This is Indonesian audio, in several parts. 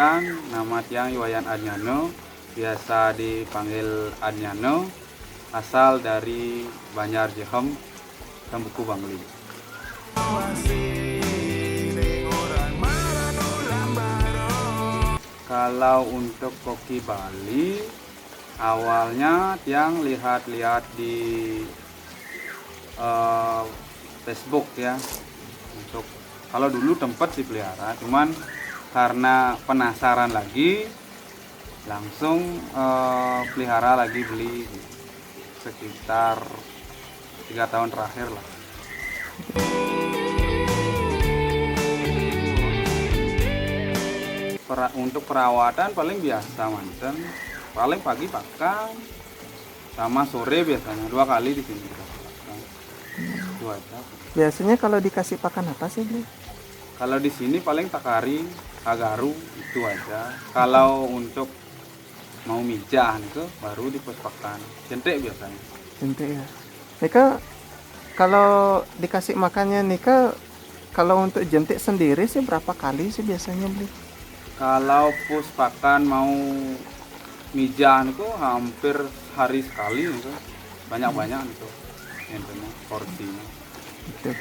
Perkenalkan, nama tiang Iwayan Adnyano, biasa dipanggil Adnyano, asal dari Banjar Jehem, Tembuku Bangli. Kalau untuk koki Bali, awalnya tiang lihat-lihat di Facebook ya. Untuk kalau dulu tempat dipelihara, cuman karena penasaran lagi, langsung pelihara lagi, beli sekitar 3 tahun terakhir lah. Untuk perawatan paling biasa manten, paling pagi pakan sama sore biasanya 2 kali di sini kita pakan. Itu aja. Biasanya kalau dikasih pakan apa sih, Bli? Kalau di sini paling takari, kagaru, itu aja. Kalau untuk mau mijah nih baru di pos pakan. Jentik biasanya. Jentik ya. Nika kalau dikasih makannya Nika, kalau untuk jentik sendiri sih berapa kali sih biasanya, Bli? Kalau pos pakan mau mijah nih hampir hari sekali nih, banyak-banyak nih intinya porsinya. Gitu.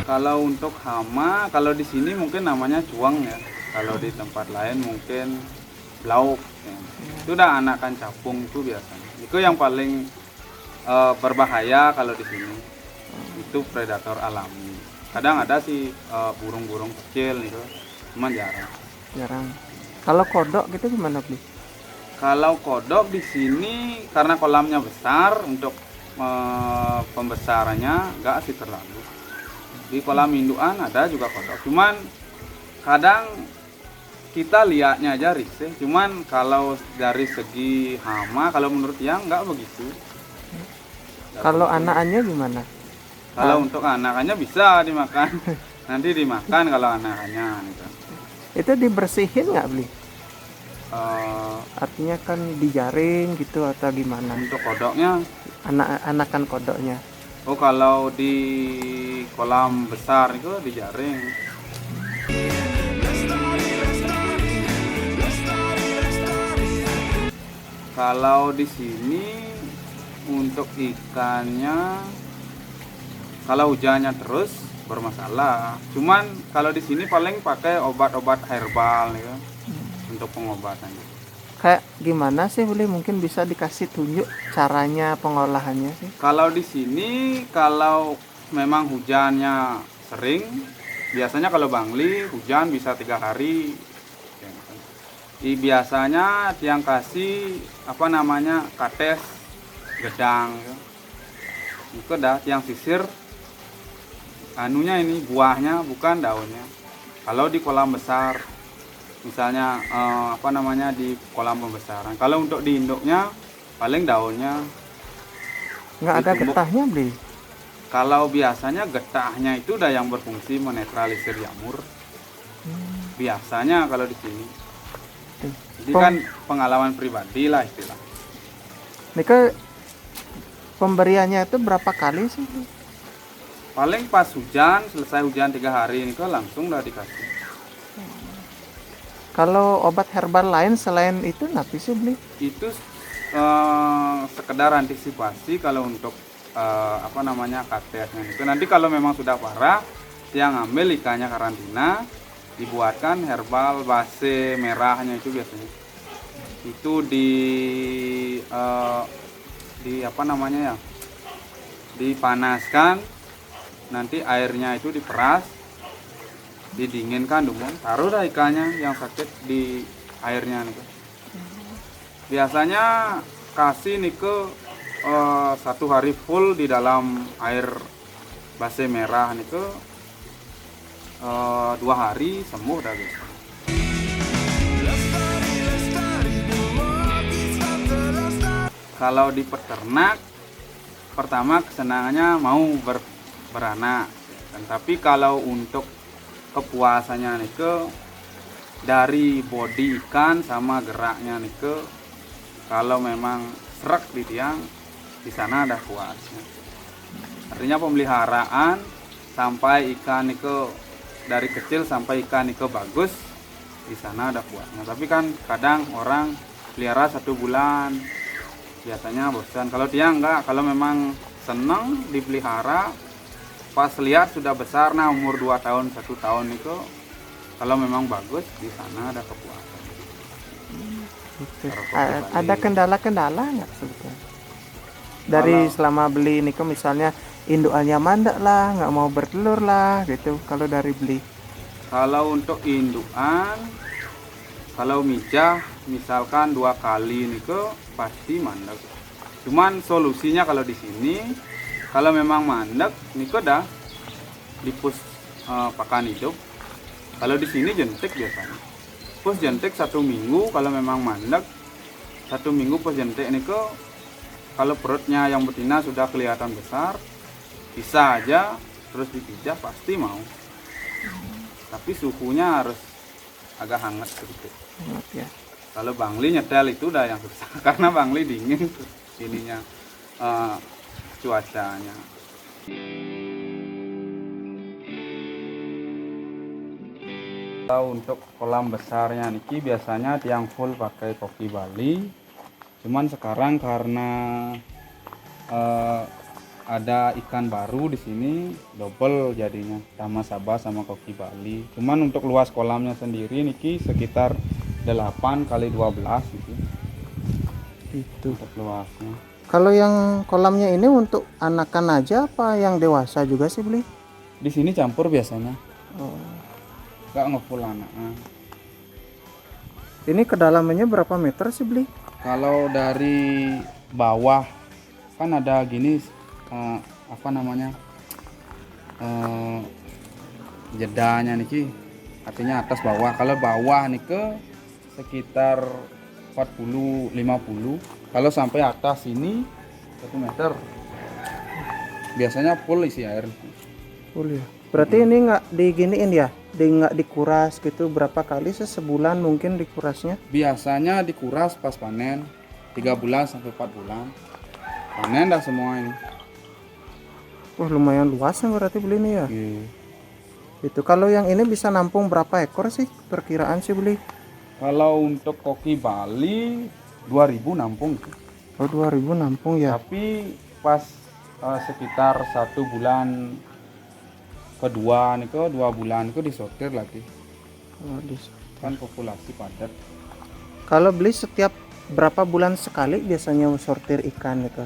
Kalau untuk hama, kalau di sini mungkin namanya cuang ya. Kalau di tempat lain mungkin lauk. Ya. Itu udah anakan capung itu biasanya. Itu yang paling berbahaya kalau di sini. Itu predator alami. Kadang ada sih burung-burung kecil gitu, cuman jarang. Jarang. Kalau kodok gitu gimana, Bli? Kalau kodok di sini karena kolamnya besar, untuk pembesarannya enggak sih terlalu. Di kolam indukan ada juga kodok, cuman kadang kita lihatnya aja risih. Cuman kalau dari segi hama, kalau menurut yang enggak begitu. Kalau anakannya gimana? Kalau untuk anakannya bisa dimakan, nanti dimakan kalau anakannya. Gitu. Itu dibersihin nggak, Bli? Uh, Artinya kan dijaring gitu atau gimana? untuk kodoknya, Anakan kodoknya. oh kalau di kolam besar itu dijaring. Kalau di sini untuk ikannya, kalau hujannya terus bermasalah. Cuman kalau di sini paling pakai obat-obat herbal ya, untuk pengobatan. Kayak gimana sih, Bli? Mungkin bisa dikasih tunjuk caranya pengolahannya sih? Kalau di sini, kalau memang hujannya sering, biasanya kalau Bangli hujan bisa 3 hari. Biasanya tiang kasih apa namanya kates gedang. Ya. Itu dah tiang sisir. Anunya ini buahnya bukan daunnya. Kalau di kolam besar, misalnya apa namanya di kolam pembesaran. Kalau untuk di induknya paling daunnya. Nggak ada ditumbuk. getahnya, Bli? Kalau biasanya getahnya itu udah yang berfungsi menetralisir jamur. Biasanya kalau di sini. Jadi kan pengalaman pribadi lah istilah. Nika pemberiannya itu berapa kali sih, Bli? Paling pas hujan, selesai hujan 3 hari ini langsung udah dikasih. Kalau obat herbal lain selain itu napi sih, Bli? Itu sekedar antisipasi kalau untuk apa namanya katesnya itu. Nanti kalau memang sudah parah, dia ngambil ikannya karantina, dibuatkan herbal base merahnya itu biasanya. Itu di apa namanya ya? Dipanaskan, nanti airnya itu diperas, didinginkan dulu, taruh dah ikannya yang sakit di airnya nih. Biasanya kasih nih ke 1 hari full di dalam air base merah nih ke 2 hari sembuh dah gitu. Kalau di peternak, pertama kesenangannya mau beranak, dan tapi kalau untuk kepuasannya nih dari body ikan sama geraknya nih kalau memang serak di tiang, di sana ada puasnya. Artinya pemeliharaan sampai ikan itu dari kecil sampai ikan itu bagus, di sana ada puasnya. Tapi kan kadang orang pelihara 1 bulan biasanya bosan. Kalau dia enggak, kalau memang senang dipelihara, pas lihat sudah besar, nah umur 2 tahun 1 tahun itu kalau memang bagus, di sana ada kepuasan. Gitu. Kalau koki Bali. Ada kendala-kendala nggak sebetulnya dari Kalau- selama beli ini, misalnya indukannya mandek lah, nggak mau bertelur lah gitu, kalau dari beli? Kalau untuk indukan, kalau mijah misalkan 2 kali niko pasti mandek. Cuman solusinya kalau di sini, kalau memang mandek niko dah dipus pakan hidup. Kalau di sini jentik biasanya. Pus jentik 1 minggu kalau memang mandek. 1 minggu pus jentik niko, kalau perutnya yang betina sudah kelihatan besar, bisa aja terus dipijah pasti mau. Tapi suhunya harus agak hangat sedikit. Ya. Kalau Bangli nyetel itu udah yang susah karena Bangli dingin ininya cuacanya. Kalau untuk kolam besarnya niki biasanya tiang full pakai koki Bali. Cuman sekarang karena ada ikan baru di sini, double jadinya sama Sabah sama koki Bali. Cuman untuk luas kolamnya sendiri niki sekitar 8 kali 12 gitu Itu. untuk luasnya. Kalau yang kolamnya ini untuk anakan aja apa yang dewasa juga sih beli? Di sini campur biasanya, Oh. nggak ngefull anak. Ini kedalamannya berapa meter sih beli? Kalau dari bawah kan ada gini apa namanya jedanya niki, artinya atas bawah. Kalau bawah nih ke sekitar 40-50. Kalau sampai atas ini 1 meter biasanya full isi air. Boleh. Berarti ini nggak diginiin ya? Nggak dikuras gitu berapa kali sebulan mungkin dikurasnya? Biasanya dikuras pas panen 3 bulan sampai 4 bulan. Panen dah semua ini. Wah lumayan luas berarti beli ini ya. Iya. Itu kalau yang ini bisa nampung berapa ekor sih perkiraan sih beli? Kalau untuk koki Bali 2000 nampung. Oh 2000 nampung ya. Tapi pas sekitar 1 bulan kedua nih 2 bulan itu disortir lagi. Oh, Kan populasi padat. kalau beli setiap berapa bulan sekali biasanya sortir ikan itu?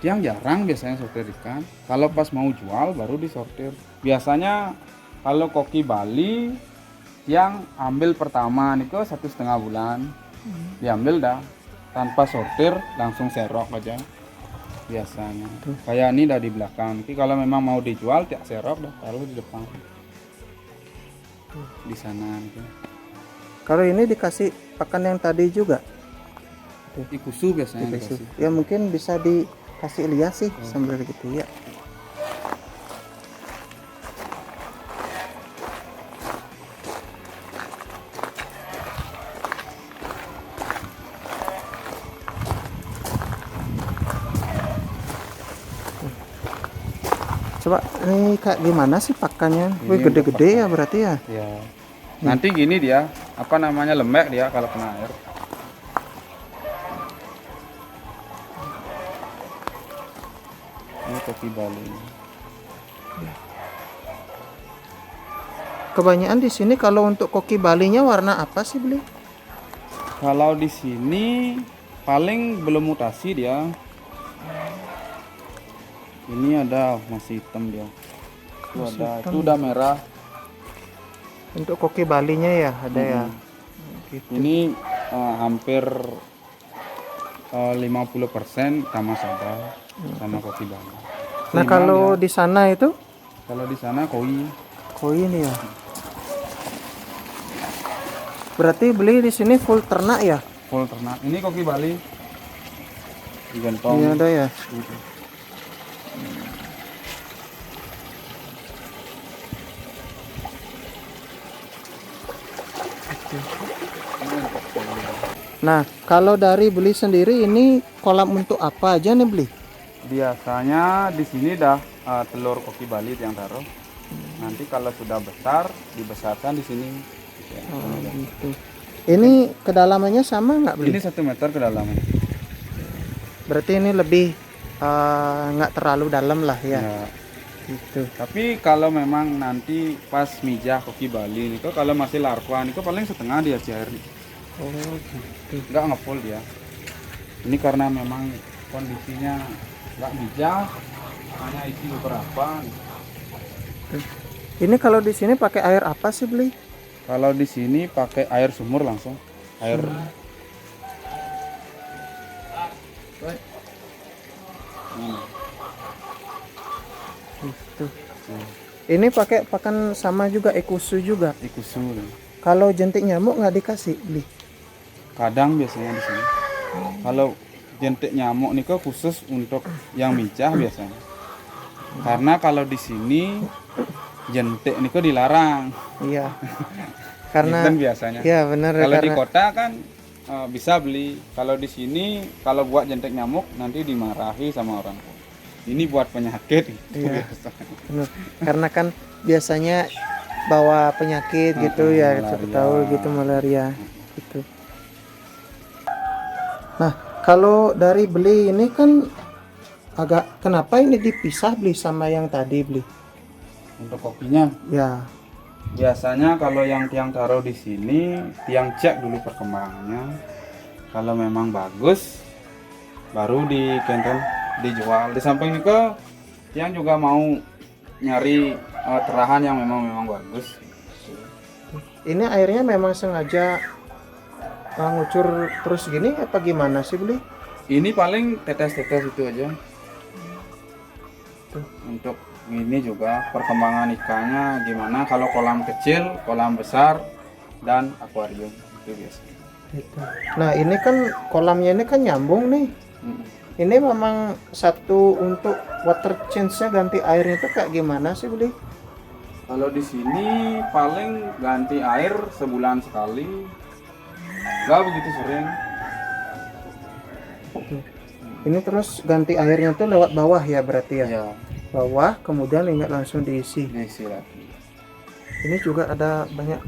Yang jarang biasanya sortir ikan. Kalau pas mau jual baru disortir. Biasanya kalau koki Bali yang ambil pertama nih 1,5 bulan diambil dah tanpa sortir, langsung serok aja biasanya. Kayak ini dah di belakang. Nanti kalau memang mau dijual tiap serok dah taruh di depan. Di sana gitu. Kalau ini dikasih pakan yang tadi juga? Ikusu biasanya Dikasih. dikasih. Ya mungkin bisa dikasih lihat sih sambil gitu ya. Coba ini kayak gimana sih pakannya? Wih Ini gede-gede untuk ya berarti ya. Ya. Nanti gini dia, apa namanya, lembek dia kalau kena air. Ini kopi Bali. Kebanyakan di sini kalau untuk koki Balinya warna apa sih beli? Kalau di sini paling belum mutasi dia. Ini ada masih hitam dia. Itu Masih ada, hitam. itu udah merah. Untuk koki Balinya ya ada ya. Gitu. Ini hampir 50% sama Sabah sama kopi Bali. Nah Seimbang kalau dia. di sana itu Kalau di sana koi. koi ini ya. Berarti beli di sini full ternak ya? Full ternak. Ini koki Bali. Digantong. Ini ada ya. Gitu. Nah kalau dari beli sendiri ini kolam untuk apa aja nih beli? Biasanya di sini dah telur koki Bali yang taruh. Nanti kalau sudah besar dibesarkan di sini. Oh, gitu. Ini kedalamannya sama nggak beli? Ini 1 meter kedalaman. Berarti ini lebih nggak terlalu dalam lah ya. Ya. Gitu. Tapi kalau memang nanti pas mijah koki Bali nih, kalau masih larva nih, paling setengah dia air nih. Oh gitu. Nggak ngefull dia. Ini karena memang kondisinya nggak mijah, hanya isi beberapa. Ini kalau di sini pakai air apa sih beli? Kalau di sini pakai air sumur langsung, air. Gitu. Ini pakai pakan sama juga ekusu juga. Ikusu. Kalau jentik nyamuk nggak dikasih beli? Kadang biasanya di sini. Kalau jentik nyamuk nih khusus untuk yang mijah biasanya. Karena kalau di sini jentik nih dilarang. Iya. Karena Kan biasanya. ya benar. Kalau di karena kota kan bisa beli. Kalau di sini kalau buat jentik nyamuk nanti dimarahi sama orang. Ini buat penyakit itu Iya. biasanya. benar. Karena kan biasanya bawa penyakit gitu ya, siapa malaria. tahu gitu malaria gitu. Nah, kalau dari beli ini kan agak kenapa ini dipisah beli sama yang tadi beli? Untuk kopinya Ya. biasanya kalau yang tiang taruh di sini, tiang cek dulu perkembangannya. Kalau memang bagus, baru di kenton dijual. Di samping itu tiang juga mau nyari terahan yang memang bagus. Ini airnya memang sengaja ngucur terus gini apa gimana sih beli? Ini paling tetes-tetes itu aja. Untuk ini juga perkembangan ikannya gimana, kalau kolam kecil, kolam besar, dan akuarium itu biasa. Gitu. Nah ini kan kolamnya ini kan nyambung nih. Ini memang satu untuk water change-nya ganti airnya itu kayak gimana sih beli? Kalau di sini paling ganti air sebulan sekali, nggak begitu sering. Ini terus ganti airnya tuh lewat bawah ya berarti ya? Ya, Bawah kemudian ingat langsung diisi. diisi lagi. Ini juga ada banyak.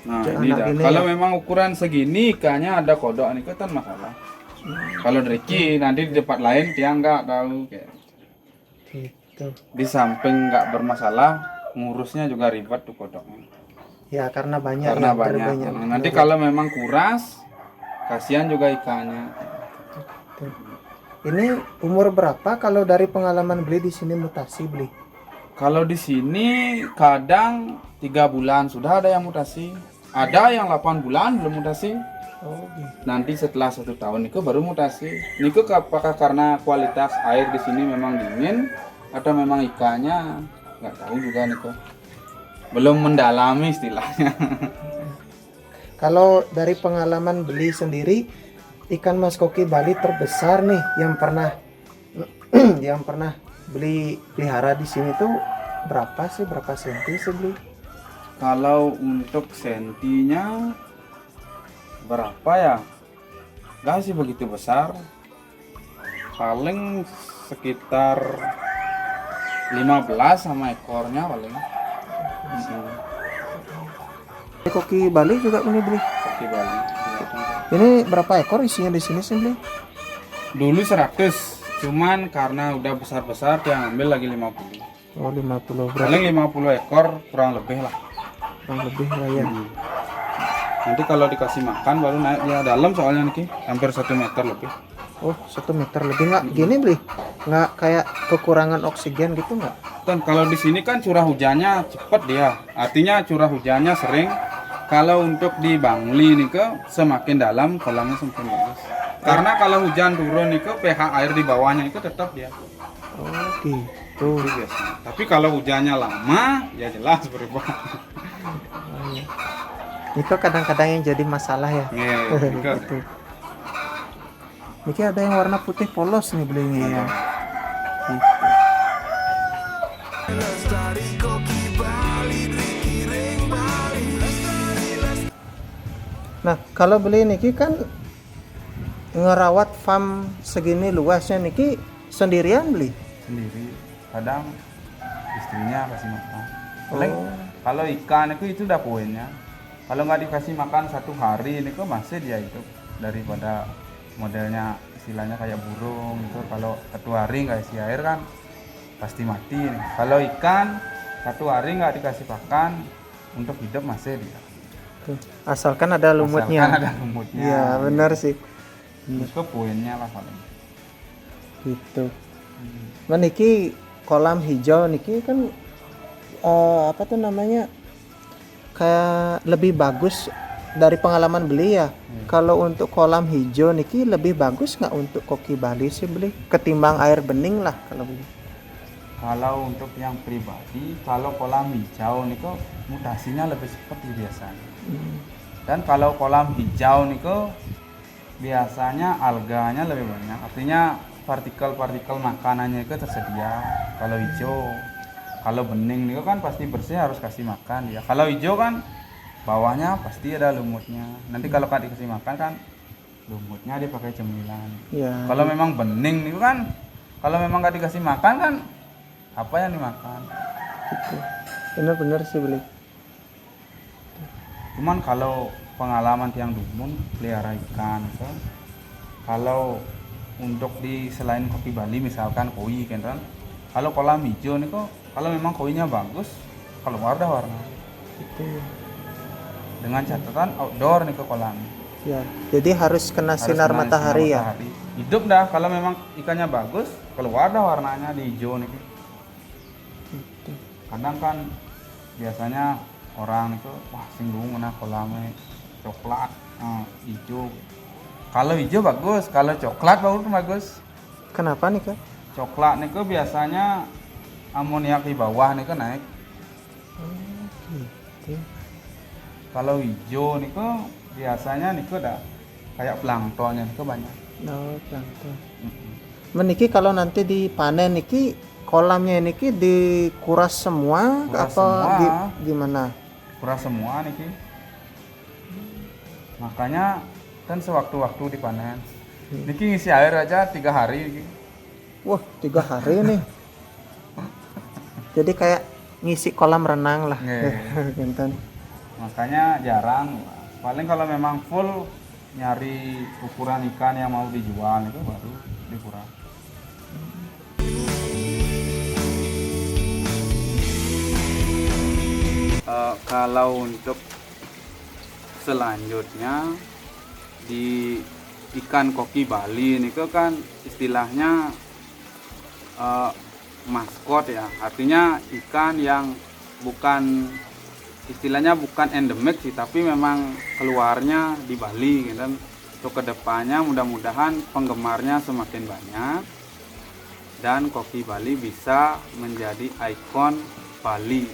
Nah Jangan ini anak dah. gini Kalau ya. memang ukuran segini ikannya ada kodok ini kan masalah. Kalau dreki nanti di tempat lain dia nggak tahu kayak. Gitu. Di samping nggak bermasalah, ngurusnya juga ribet tuh kodoknya. Ya karena banyak. Karena ya, banyak. banyak. Nanti kalau memang kuras, kasihan juga ikannya. Tuh. Ini umur berapa kalau dari pengalaman beli di sini mutasi beli? Kalau di sini kadang 3 bulan sudah ada yang mutasi, ada yang 8 bulan belum mutasi. Oh gitu. Nanti setelah 1 tahun itu baru mutasi. Niku apakah karena kualitas air di sini memang dingin atau memang ikannya nggak tahu juga niku. Belum mendalami istilahnya. Kalau dari pengalaman beli sendiri, ikan mas koki Bali terbesar nih yang pernah yang pernah beli pelihara di sini tuh berapa sih, berapa senti sih beli? Kalau untuk sentinya berapa ya? Nggak sih begitu besar. Paling sekitar 15 sama ekornya paling. Koki Bali juga ini beli. Koki Bali. Ini berapa ekor isinya di sini sih beli? Dulu 100, cuman karena udah besar-besar dia ngambil lagi 50. Oh 50 berarti Paling 50 ekor kurang lebih lah. kurang lebih lah ya. Nanti kalau dikasih makan baru naik dia dalam soalnya nih hampir 1 meter lebih. Oh 1 meter lebih nggak gini beli? Nggak kayak kekurangan oksigen gitu nggak? Dan kalau di sini kan curah hujannya cepet dia. Artinya curah hujannya sering. Kalau untuk di Bangli nih ke semakin dalam kolamnya semakin bagus. Karena kalau hujan turun nih ke pH air di bawahnya itu tetap dia. Oh gitu. Itu biasanya. Tapi kalau hujannya lama ya jelas berubah. Oh, iya. Itu kadang-kadang yang jadi masalah ya. Iya, Gitu. Ini ada yang warna putih polos nih belinya ya. Gitu. Nah, kalau beli niki kan ngerawat farm segini luasnya niki sendirian beli. Sendiri. Kadang istrinya kasih makan. Paling kalau ikan itu udah poinnya. Kalau nggak dikasih makan 1 hari ini kok masih dia hidup, daripada modelnya istilahnya kayak burung itu. Kalau 1 hari nggak isi air kan pasti mati nih. Kalau ikan 1 hari nggak dikasih pakan untuk hidup masih dia. Asalkan ada lumutnya. Asalkan ada lumutnya. Iya, benar sih. Itu poinnya lah paling. Gitu. Niki kolam hijau niki kan apa tuh namanya? Kayak lebih bagus dari pengalaman beli ya. Kalau untuk kolam hijau niki lebih bagus nggak untuk koki Bali sih beli ketimbang air bening lah kalau beli. Kalau untuk yang pribadi, kalau kolam hijau nih kok mutasinya lebih cepat biasanya. Dan kalau kolam hijau nih kok biasanya alganya lebih banyak. Artinya partikel-partikel makanannya itu tersedia. Kalau hijau, kalau bening nih kan pasti bersih, harus kasih makan ya. Kalau hijau kan bawahnya pasti ada lumutnya. Nanti kalau kan dikasih makan kan lumutnya dipakai cemilan. Ya. Kalau memang bening nih kan, kalau memang nggak dikasih makan kan apa yang dimakan? Gitu. Bener-bener sih beli. Cuman kalau pengalaman tiang dumun pelihara ikan itu, kalau untuk di selain kopi Bali misalkan koi kan, kalau kolam hijau nih kok kalau memang koinya bagus keluar dah warna. Gitu. Dengan catatan outdoor nih ke kolam. Ya, jadi harus kena sinar matahari ya. Hidup dah, kalau memang ikannya bagus keluar dah warnanya di hijau nih. Gitu. Kadang kan biasanya orang itu wah singgung mana kolamnya coklat, hijau. Kalau hijau bagus, kalau coklat bagus. Kenapa nih kak? Coklat nih biasanya amoniak di bawah nih naik. Gitu. Kalau hijau nih biasanya nih udah kayak planktonnya nih banyak. Oh, plankton. Meniki kalau nanti dipanen niki kolamnya niki dikuras semua Kuras apa semua. Gimana? Kuras semua nih. Makanya kan sewaktu-waktu dipanen. Niki ngisi air aja 3 hari niki. Wah, 3 hari nih. Jadi kayak ngisi kolam renang lah. Genten. Makanya jarang. Paling kalau memang full nyari ukuran ikan yang mau dijual itu baru dikuras. Kalau untuk selanjutnya di ikan koki Bali ini kan istilahnya maskot ya, artinya ikan yang bukan istilahnya bukan endemik sih, tapi memang keluarnya di Bali gitu. Untuk kedepannya mudah-mudahan penggemarnya semakin banyak dan koki Bali bisa menjadi ikon Bali